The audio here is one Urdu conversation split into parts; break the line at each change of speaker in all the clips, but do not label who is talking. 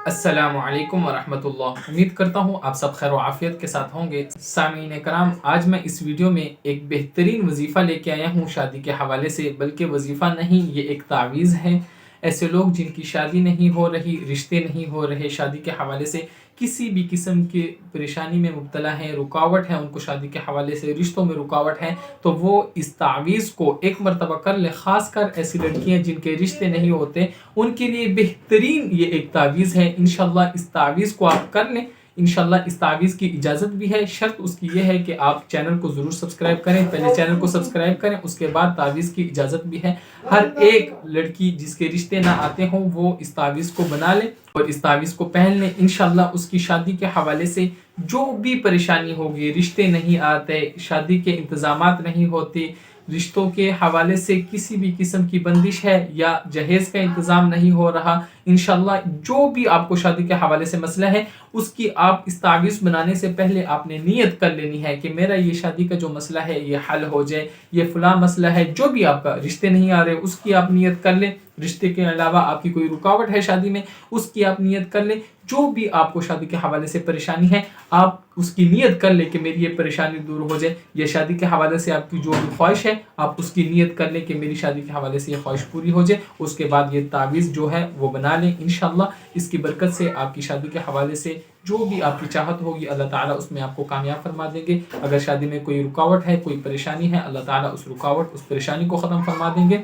السلام علیکم ورحمۃ اللہ۔ امید کرتا ہوں آپ سب خیر و عافیت کے ساتھ ہوں گے۔ سامعین کرام، آج میں اس ویڈیو میں ایک بہترین وظیفہ لے کے آیا ہوں شادی کے حوالے سے، بلکہ وظیفہ نہیں، یہ ایک تعویذ ہے۔ ایسے لوگ جن کی شادی نہیں ہو رہی، رشتے نہیں ہو رہے، شادی کے حوالے سے کسی بھی قسم کی پریشانی میں مبتلا ہیں، رکاوٹ ہے ان کو شادی کے حوالے سے، رشتوں میں رکاوٹ ہے، تو وہ اس تعویذ کو ایک مرتبہ کر لیں۔ خاص کر ایسی لڑکیاں جن کے رشتے نہیں ہوتے، ان کے لیے بہترین یہ ایک تعویذ ہے۔ انشاءاللہ اس تعویذ کو آپ کر لیں۔ انشاءاللہ اس تعویذ کی اجازت بھی ہے، شرط اس کی یہ ہے کہ آپ چینل کو ضرور سبسکرائب کریں۔ پہلے چینل کو سبسکرائب کریں، اس کے بعد تعویذ کی اجازت بھی ہے۔ ہر ایک لڑکی جس کے رشتے نہ آتے ہوں وہ اس تعویذ کو بنا لے اور اس تعویذ کو پہن لیں۔ انشاءاللہ اس کی شادی کے حوالے سے جو بھی پریشانی ہوگی، رشتے نہیں آتے، شادی کے انتظامات نہیں ہوتے، رشتوں کے حوالے سے کسی بھی قسم کی بندش ہے یا جہیز کا انتظام نہیں ہو رہا، انشاءاللہ جو بھی آپ کو شادی کے حوالے سے مسئلہ ہے، اس کی آپ اس تعویذ بنانے سے پہلے آپ نے نیت کر لینی ہے کہ میرا یہ شادی کا جو مسئلہ ہے یہ حل ہو جائے، یہ فلاں مسئلہ ہے، جو بھی آپ کا رشتے نہیں آ رہے اس کی آپ نیت کر لیں، رشتے کے علاوہ آپ کی کوئی رکاوٹ ہے شادی میں اس کی آپ نیت کر لیں، جو بھی آپ کو شادی کے حوالے سے پریشانی ہے آپ اس کی نیت کر لیں کہ میری یہ پریشانی دور ہو جائے، یہ شادی کے حوالے سے آپ کی جو بھی خواہش ہے آپ اس کی نیت کر لیں کہ میری شادی کے حوالے سے یہ خواہش پوری ہو جائے۔ اس کے بعد یہ تعویذ جو ہے وہ بنا لیں، انشاءاللہ اس کی برکت سے آپ کی شادی کے حوالے سے جو بھی آپ کی چاہت ہوگی اللہ تعالیٰ اس میں آپ کو کامیاب فرما دیں گے۔ اگر شادی میں کوئی رکاوٹ ہے، کوئی پریشانی ہے، اللہ تعالیٰ اس رکاوٹ، اس پریشانی کو ختم فرما دیں گے۔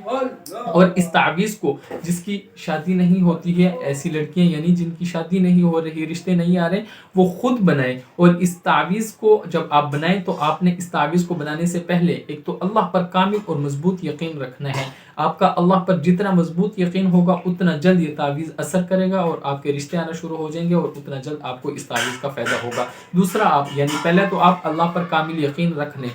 اور اس تعویذ کو جس کی شادی نہیں ہوتی ہے، ایسی لڑکیاں یعنی جن کی شادی نہیں ہو رہی، رشتے نہیں آ رہے، وہ خود بنائیں۔ اور اس تعویذ کو جب آپ بنائیں تو آپ نے اس تعویذ کو بنانے سے پہلے ایک تو اللہ پر کامل اور مضبوط یقین رکھنا ہے۔ آپ کا اللہ پر جتنا مضبوط یقین ہوگا اتنا جلد یہ تعویذ اثر کرے گا اور آپ کے رشتے آنا شروع ہو جائیں گے اور اتنا جلد آپ کو اس تعویذ کا فائدہ ہوگا۔ دوسرا، آپ یعنی پہلے تو آپ اللہ پر کامل یقین رکھ لیں،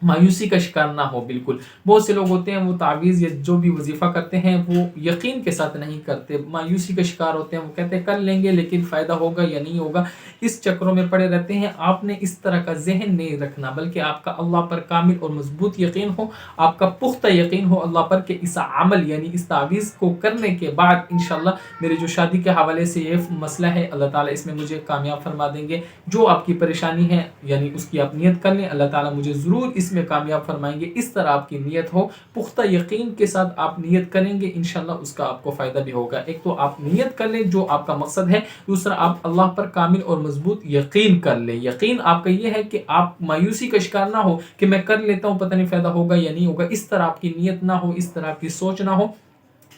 مایوسی کا شکار نہ ہو بالکل۔ بہت سے لوگ ہوتے ہیں وہ تعویذ یا جو بھی وظیفہ کرتے ہیں وہ یقین کے ساتھ نہیں کرتے، مایوسی کا شکار ہوتے ہیں، وہ کہتے ہیں کر لیں گے لیکن فائدہ ہوگا یا نہیں ہوگا، اس چکروں میں پڑے رہتے ہیں۔ آپ نے اس طرح کا ذہن نہیں رکھنا، بلکہ آپ کا اللہ پر کامل اور مضبوط یقین ہو، آپ کا پختہ یقین ہو اللہ پر کہ اس عمل یعنی اس تعویذ کو کرنے کے بعد انشاءاللہ میرے جو شادی کے حوالے سے یہ مسئلہ ہے اللہ تعالیٰ اس میں مجھے کامیاب فرما دیں گے۔ جو آپ کی پریشانی ہے یعنی اس کی آپ نیت کر لیں، اللہ تعالیٰ مجھے ضرور اس میں کامیاب فرمائیں گے۔ اس طرح آپ کی نیت ہو، پختہ یقین کے ساتھ آپ نیت کریں گے، انشاءاللہ اس کا آپ کو فائدہ بھی ہوگا۔ ایک تو آپ نیت کر لیں جو آپ کا مقصد ہے، دوسرا آپ اللہ پر کامل اور مضبوط یقین کر لیں۔ یقین آپ کا یہ ہے کہ آپ مایوسی کا شکار نہ ہو کہ میں کر لیتا ہوں پتہ نہیں فائدہ ہوگا یا نہیں ہوگا، اس طرح آپ کی نیت نہ ہو، اس طرح آپ کی سوچ نہ ہو،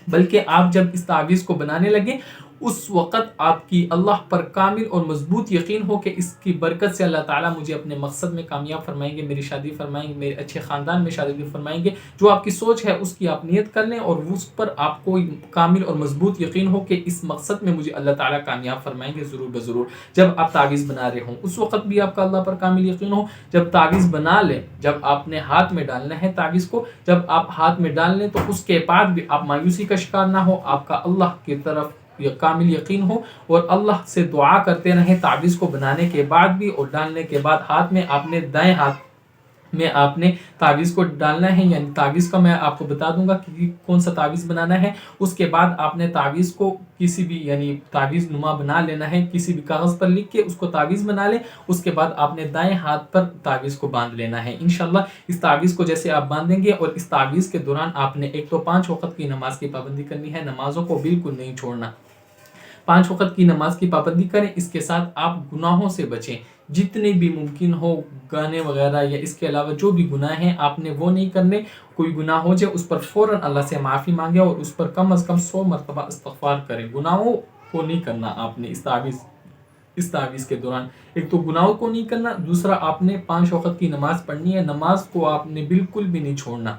بلکہ آپ جب اس تعویذ کو بنانے لگیں اس وقت آپ کی اللہ پر کامل اور مضبوط یقین ہو کہ اس کی برکت سے اللہ تعالیٰ مجھے اپنے مقصد میں کامیاب فرمائیں گے، میری شادی فرمائیں گے، میرے اچھے خاندان میں شادی فرمائیں گے۔ جو آپ کی سوچ ہے اس کی آپ نیت کر لیں اور اس پر آپ کو کامل اور مضبوط یقین ہو کہ اس مقصد میں مجھے اللہ تعالیٰ کامیاب فرمائیں گے ضرور بضرور۔ جب آپ تعویذ بنا رہے ہوں اس وقت بھی آپ کا اللہ پر کامل یقین ہو، جب تعویذ بنا لیں، جب آپ نے ہاتھ میں ڈالنا ہے تعویذ کو، جب آپ ہاتھ میں ڈال لیں تو اس کے بعد بھی آپ مایوسی کا شکار نہ ہو، آپ کا اللہ کی طرف کامل یقین ہو اور اللہ سے دعا کرتے رہیں تعویذ کو بنانے کے بعد بھی اور ڈالنے کے بعد۔ ہاتھ میں آپ نے دائیں ہاتھ میں آپ نے تعویذ کو ڈالنا ہے، یعنی تعویذ کا میں آپ کو بتا دوں گا کہ کون سا تعویذ بنانا ہے۔ اس کے بعد آپ نے تعویذ کو کسی بھی یعنی تعویذ نما بنا لینا ہے، کسی بھی کاغذ پر لکھ کے اس کو تعویذ بنا لیں۔ اس کے بعد آپ نے دائیں ہاتھ پر تعویذ کو باندھ لینا ہے۔ انشاءاللہ اس تعویذ کو جیسے آپ باندھیں گے اور اس تعویذ کے دوران آپ نے ایک تو 5 وقت کی نماز کی پابندی کرنی ہے، نمازوں کو بالکل نہیں چھوڑنا، 5 وقت کی نماز کی پابندی کریں۔ اس کے ساتھ آپ گناہوں سے بچیں، جتنے بھی ممکن ہو، گانے وغیرہ یا اس کے علاوہ جو بھی گناہ ہیں آپ نے وہ نہیں کرنے۔ کوئی گناہ ہو جائے اس پر فوراً اللہ سے معافی مانگے اور اس پر کم از کم 100 مرتبہ استغفار کریں۔ گناہوں کو نہیں کرنا آپ نے اس تعویذ کے دوران، ایک تو گناہوں کو نہیں کرنا، دوسرا آپ نے 5 وقت کی نماز پڑھنی ہے، نماز کو آپ نے بالکل بھی نہیں چھوڑنا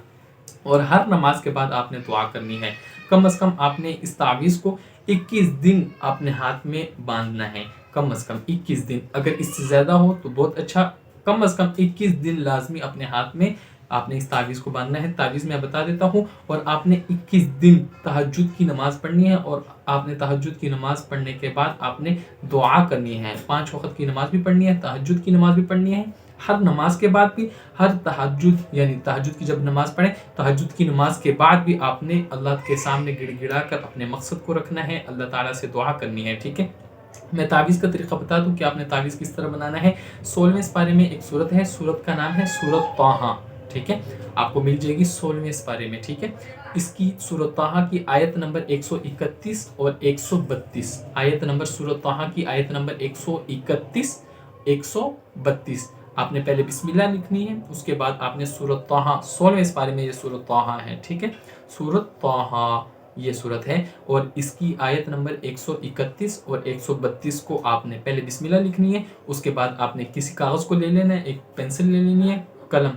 اور ہر نماز کے بعد آپ نے دعا کرنی ہے۔ کم از کم آپ نے اس تعویذ کو 21 دن اپنے ہاتھ میں باندھنا ہے، کم از کم 21 دن، اگر اس سے زیادہ ہو تو بہت اچھا، کم از کم 21 دن لازمی اپنے ہاتھ میں آپ نے اس تعویذ کو باندھنا ہے۔ تعویذ میں بتا دیتا ہوں، اور آپ نے 21 دن تہجد کی نماز پڑھنی ہے اور آپ نے تہجد کی نماز پڑھنے کے بعد آپ نے دعا کرنی ہے۔ 5 وقت کی نماز بھی پڑھنی ہے، تہجد کی نماز بھی پڑھنی ہے، ہر نماز کے بعد بھی، ہر تہجد یعنی تہجد کی جب نماز پڑھیں، تہجد کی نماز کے بعد بھی آپ نے اللہ کے سامنے گڑ گڑا کر اپنے مقصد کو رکھنا ہے، اللہ تعالیٰ سے دعا کرنی ہے، ٹھیک ہے۔ میں تعویذ کا طریقہ بتا دوں کہ آپ نے تعویذ کس طرح بنانا ہے۔ 16ویں سپارے میں ایک سورت ہے، سورت کا نام ہے سورت طٰہٰ، ٹھیک ہے، آپ کو مل جائے گی 16ویں سپارے میں، ٹھیک ہے۔ اس کی سورت طٰہٰ کی آیت نمبر 131 اور 132، آیت نمبر سورت طٰہٰ کی آیت نمبر 131 132، آپ نے پہلے بسم اللہ لکھنی ہے، اس کے بعد آپ نے سورت طٰہٰ 16ویں سپارے میں یہ سورت طٰہٰ ہے، ٹھیک ہے، سورت طٰہٰ یہ صورت ہے، اور اس کی آیت نمبر 131 اور 132 کو آپ نے پہلے بسم اللہ لکھنی ہے، اس کے بعد آپ نے کسی کاغذ کو لے لینا ہے، ایک پینسل لے لینی ہے، قلم،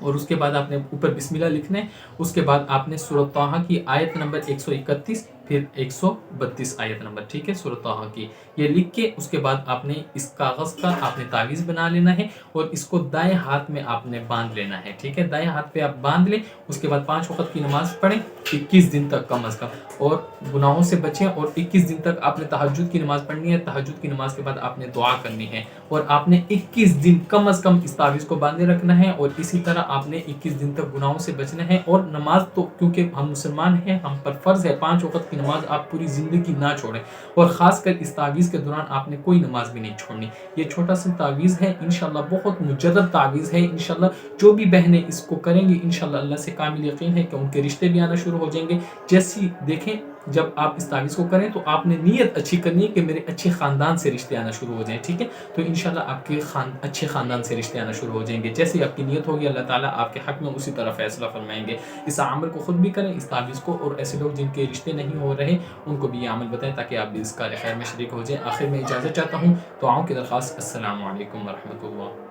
اور اس کے بعد آپ نے اوپر بسم اللہ لکھنا ہے، اس کے بعد آپ نے سورۃ طٰہٰ کی آیت نمبر 131 پھر 132 آیت نمبر، ٹھیک ہے، سورۃ طٰہٰ کی یہ لکھ کے اس کے بعد آپ نے اس کاغذ کا آپ نے تعویذ بنا لینا ہے، اور اس کو دائیں ہاتھ میں آپ نے باندھ لینا ہے، ٹھیک ہے، دائیں ہاتھ پہ آپ باندھ لیں، اس کے بعد 5 وقت کی نماز پڑھیں 21 دن تک کم از کم، اور گناہوں سے بچیں، اور 21 دن تک آپ نے تہجد کی نماز پڑھنی ہے، تہجد کی نماز کے بعد آپ نے دعا کرنی ہے، اور آپ نے 21 دن کم از کم اس تعویذ کو باندھے رکھنا ہے، اور اسی طرح آپ نے 21 دن تک گناہوں سے بچنا ہے، اور نماز تو کیونکہ ہم مسلمان ہیں، ہم پر فرض ہے 5 وقت کی نماز آپ پوری زندگی نہ چھوڑیں، اور خاص کر اس تعویذ کے دوران آپ نے کوئی نماز بھی نہیں چھوڑنی۔ یہ چھوٹا سا تعویذ ہے، انشاءاللہ بہت مجرب تعویذ ہے، انشاءاللہ جو بھی بہنیں اس کو کریں گے انشاءاللہ اللہ سے کامل یقین ہے کہ ان کے رشتے بھی آنا شروع ہو جائیں گے۔ جیسی دیکھیں جب آپ اس تعویذ کو کریں تو آپ نے نیت اچھی کرنی ہے کہ میرے اچھے خاندان سے رشتے آنا شروع ہو جائیں، ٹھیک ہے، تو انشاءاللہ آپ کے اچھے خاندان سے رشتے آنا شروع ہو جائیں گے۔ جیسے آپ کی نیت ہوگی اللہ تعالیٰ آپ کے حق میں اسی طرح فیصلہ فرمائیں گے۔ اس عمل کو خود بھی کریں، اس تعویذ کو، اور ایسے لوگ جن کے رشتے نہیں ہو رہے ان کو بھی یہ عمل بتائیں تاکہ آپ بھی اس کار خیر میں شریک ہو جائیں۔ آخر میں اجازت چاہتا ہوں، دعاؤں کی درخواست۔ السلام علیکم ورحمۃ اللہ۔